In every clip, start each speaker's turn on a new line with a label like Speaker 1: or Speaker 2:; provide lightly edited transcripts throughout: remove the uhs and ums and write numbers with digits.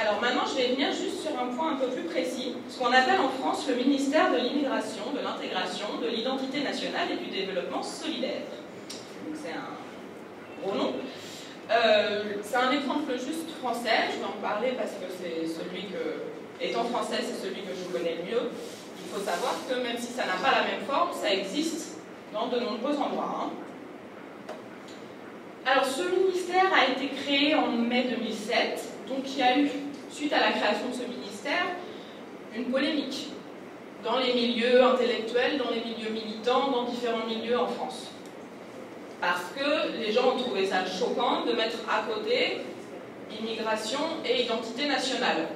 Speaker 1: Alors maintenant, je vais venir juste sur un point un peu plus précis, ce qu'on appelle en France le ministère de l'immigration, de l'intégration, de l'identité nationale et du développement solidaire. Donc c'est un gros nom. C'est un exemple juste français, je vais en parler parce que c'est celui que, étant français, c'est celui que je connais le mieux. Il faut savoir que même si ça n'a pas la même forme, ça existe dans de nombreux endroits. Alors ce ministère a été créé en mai 2007, donc il y a eu, suite à la création de ce ministère, une polémique dans les milieux intellectuels, dans les milieux militants, dans différents milieux en France. Parce que les gens ont trouvé ça choquant de mettre à côté immigration et identité nationale.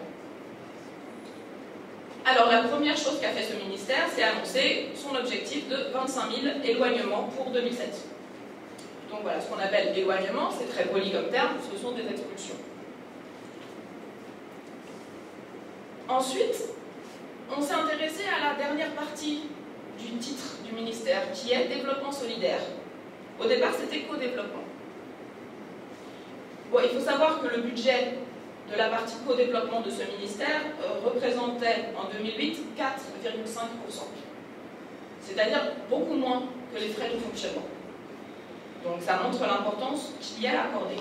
Speaker 1: Alors la première chose qu'a fait ce ministère, c'est annoncer son objectif de 25 000 éloignements pour 2007. Donc voilà, ce qu'on appelle éloignement, c'est très poli comme terme, ce sont des expulsions. Ensuite, on s'est intéressé à la dernière partie du titre du ministère, qui est développement solidaire. Au départ, c'était co-développement. Bon, il faut savoir que le budget de la partie co-développement de ce ministère représentait en 2008 4,5%. C'est-à-dire beaucoup moins que les frais de fonctionnement. Donc ça montre l'importance qu'il y a à accorder.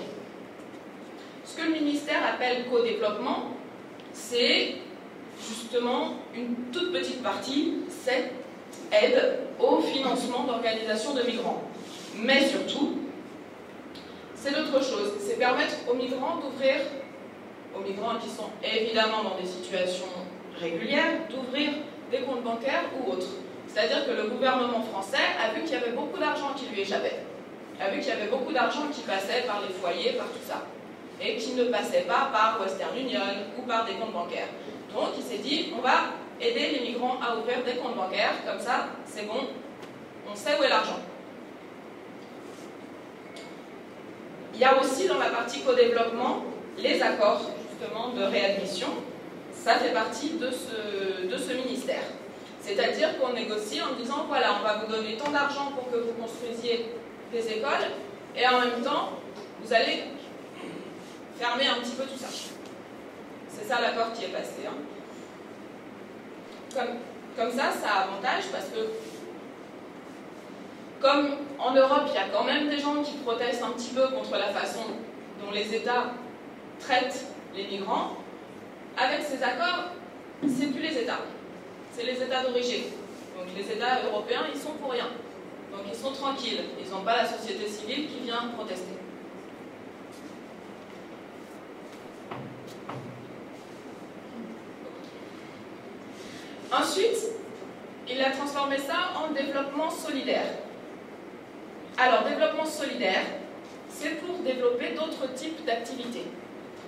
Speaker 1: Ce que le ministère appelle co-développement, c'est justement une toute petite partie, cette aide au financement d'organisations de migrants. Mais surtout, c'est d'autres choses. C'est permettre aux migrants d'ouvrir, aux migrants qui sont évidemment dans des situations régulières, d'ouvrir des comptes bancaires ou autres. C'est-à-dire que le gouvernement français a vu qu'il y avait beaucoup d'argent qui lui échappait. A vu qu'il y avait beaucoup d'argent qui passait par les foyers, par tout ça, et qui ne passait pas par Western Union ou par des comptes bancaires. Donc il s'est dit, on va aider les migrants à ouvrir des comptes bancaires, comme ça, c'est bon, on sait où est l'argent. Il y a aussi dans la partie co-développement les accords justement de réadmission. Ça fait partie de ce ministère. C'est-à-dire qu'on négocie en disant, voilà, on va vous donner tant d'argent pour que vous construisiez des écoles, et en même temps, vous allez fermer un petit peu tout ça. C'est ça l'accord qui est passé. Comme ça a avantage parce que, comme en Europe, il y a quand même des gens qui protestent un petit peu contre la façon dont les États traitent les migrants, avec ces accords, c'est plus les États, c'est les États d'origine. Donc les États européens, ils sont pour rien. Donc ils sont tranquilles, ils n'ont pas la société civile qui vient protester. Ensuite, il a transformé ça en développement solidaire. Alors, développement solidaire, c'est pour développer d'autres types d'activités.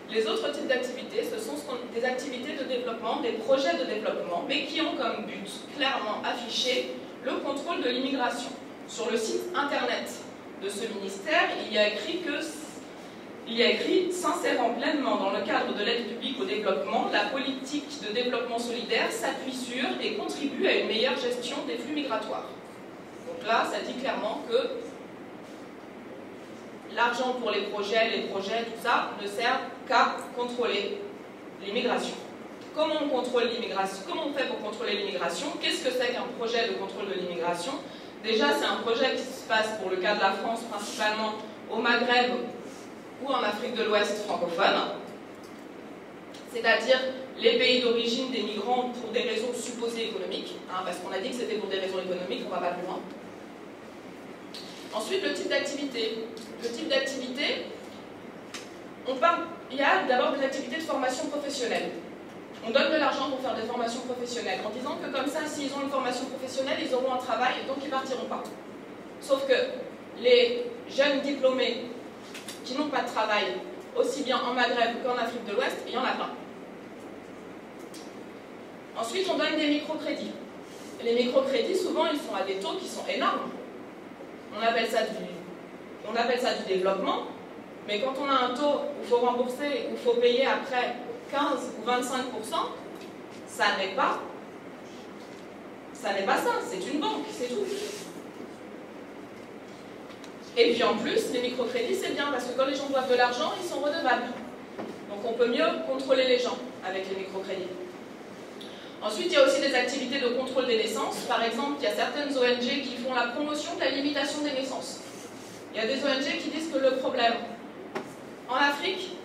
Speaker 1: Les autres types d'activités, ce sont des activités de développement, des projets de développement, mais qui ont comme but clairement affiché le contrôle de l'immigration. Sur le site internet de ce ministère, il y a écrit s'insérant pleinement dans le cadre de l'aide publique au développement, la politique de développement solidaire s'appuie sur et contribue à une meilleure gestion des flux migratoires. Donc là, ça dit clairement que l'argent pour les projets, tout ça, ne sert qu'à contrôler l'immigration. Comment on contrôle l'immigration? Comment on fait pour contrôler l'immigration? Qu'est-ce que c'est qu'un projet de contrôle de l'immigration? Déjà, c'est un projet qui se passe, pour le cas de la France, principalement au Maghreb ou en Afrique de l'Ouest francophone, c'est-à-dire les pays d'origine des migrants pour des raisons supposées économiques, parce qu'on a dit que c'était pour des raisons économiques, on ne va pas plus loin. Ensuite, le type d'activité. Le type d'activité, il y a d'abord des activités de formation professionnelle. On donne de l'argent pour faire des formations professionnelles, en disant que comme ça, s'ils ont une formation professionnelle, ils auront un travail, donc ils ne partiront pas. Sauf que les jeunes diplômés qui n'ont pas de travail, aussi bien en Maghreb qu'en Afrique de l'Ouest, il y en a plein. Ensuite, on donne des microcrédits. Les microcrédits, souvent, ils sont à des taux qui sont énormes. On appelle ça du développement, mais quand on a un taux où il faut rembourser, où il faut payer après 15 ou 25%, ça n'est pas ça, c'est une banque, c'est tout. Et puis en plus, les microcrédits, c'est bien, parce que quand les gens doivent de l'argent, ils sont redevables. Donc on peut mieux contrôler les gens avec les microcrédits. Ensuite, il y a aussi des activités de contrôle des naissances. Par exemple, il y a certaines ONG qui font la promotion de la limitation des naissances. Il y a des ONG qui disent que le problème en Afrique,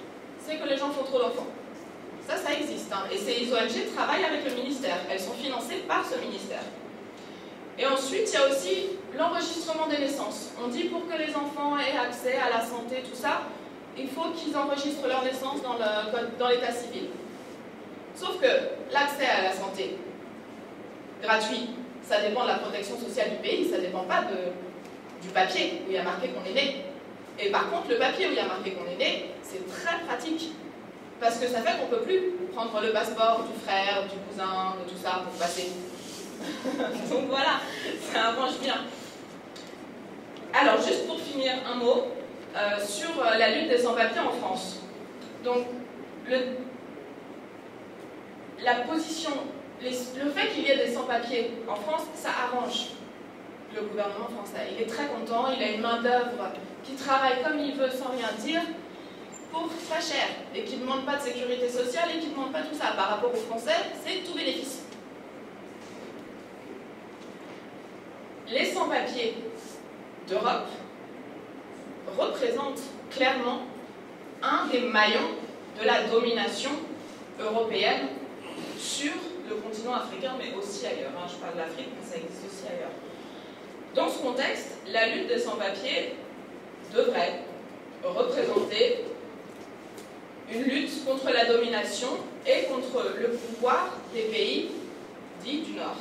Speaker 1: c'est que les gens font trop d'enfants. Ça existe. Hein. Et ces ONG travaillent avec le ministère. Elles sont financées par ce ministère. Et ensuite, il y a aussi l'enregistrement des naissances. On dit pour que les enfants aient accès à la santé, tout ça, il faut qu'ils enregistrent leur naissance dans l'état civil. Sauf que l'accès à la santé gratuit, ça dépend de la protection sociale du pays, ça ne dépend pas du papier où il y a marqué qu'on est né. Et par contre, le papier où il y a marqué qu'on est né, c'est très pratique. Parce que ça fait qu'on ne peut plus prendre le passeport du frère, du cousin, de tout ça pour passer. Donc voilà, ça arrange bien. Alors, juste pour finir, un mot sur la lutte des sans-papiers en France. Donc, la position, le fait qu'il y ait des sans-papiers en France, ça arrange le gouvernement français. Il est très content, il a une main-d'œuvre qui travaille comme il veut sans rien dire, pour très cher, et qui ne demande pas de sécurité sociale et qui ne demande pas tout ça. Par rapport aux Français, c'est tout bénéfice. Les sans-papiers d'Europe représentent clairement un des maillons de la domination européenne sur le continent africain, mais aussi ailleurs. Je parle de l'Afrique, mais ça existe aussi ailleurs. Dans ce contexte, la lutte des sans-papiers devrait représenter une lutte contre la domination et contre le pouvoir des pays dits du Nord.